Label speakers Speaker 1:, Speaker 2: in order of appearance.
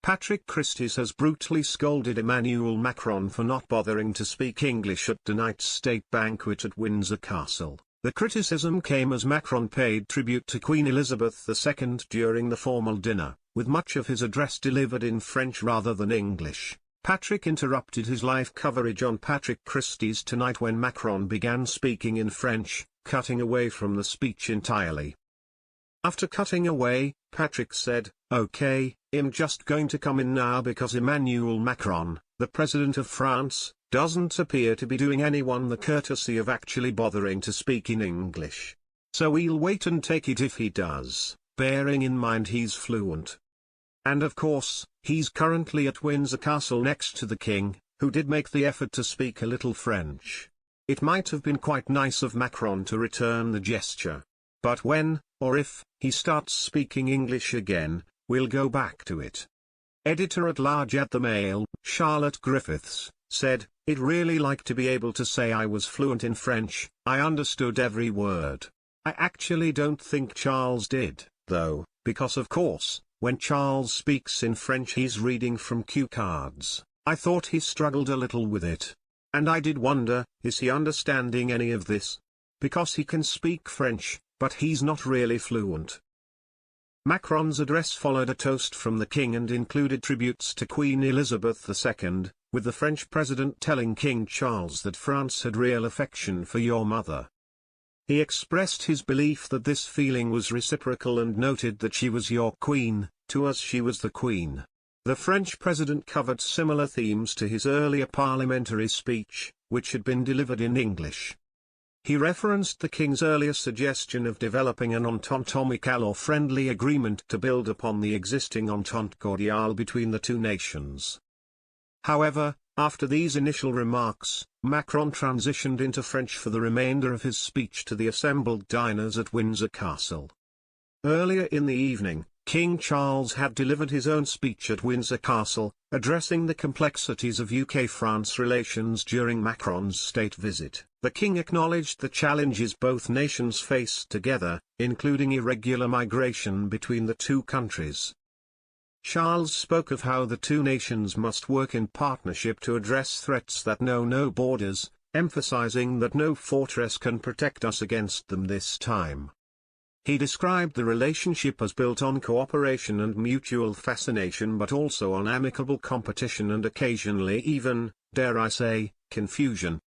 Speaker 1: Patrick Christys has brutally scolded Emmanuel Macron for not bothering to speak English at tonight's state banquet at Windsor Castle. The criticism came as Macron paid tribute to Queen Elizabeth II during the formal dinner, with much of his address delivered in French rather than English. Patrick interrupted his live coverage on Patrick Christys tonight when Macron began speaking in French, cutting away from the speech entirely. After cutting away, Patrick said, "Okay, I'm just going to come in now because Emmanuel Macron, the President of France, doesn't appear to be doing anyone the courtesy of actually bothering to speak in English. So we'll wait and take it if he does, bearing in mind he's fluent. And of course, he's currently at Windsor Castle next to the King, who did make the effort to speak a little French. It might have been quite nice of Macron to return the gesture. But when, or if, he starts speaking English again, we'll go back to it." Editor-at-large at the Mail, Charlotte Griffiths, said, "I'd really like to be able to say I was fluent in French, I understood every word. I actually don't think Charles did, though, because of course, when Charles speaks in French he's reading from cue cards. I thought he struggled a little with it. And I did wonder, is he understanding any of this? Because he can speak French, but he's not really fluent." Macron's address followed a toast from the King and included tributes to Queen Elizabeth II, with the French president telling King Charles that France had real affection for your mother. He expressed his belief that this feeling was reciprocal and noted that she was your queen, to us she was the queen. The French president covered similar themes to his earlier parliamentary speech, which had been delivered in English. He referenced the King's earlier suggestion of developing an entente amicale or friendly agreement to build upon the existing entente cordiale between the two nations. However, after these initial remarks, Macron transitioned into French for the remainder of his speech to the assembled diners at Windsor Castle. Earlier in the evening, King Charles had delivered his own speech at Windsor Castle, addressing the complexities of UK-France relations during Macron's state visit. The King acknowledged the challenges both nations face together, including irregular migration between the two countries. Charles spoke of how the two nations must work in partnership to address threats that know no borders, emphasizing that no fortress can protect us against them this time. He described the relationship as built on cooperation and mutual fascination but also on amicable competition and occasionally even, dare I say, confusion.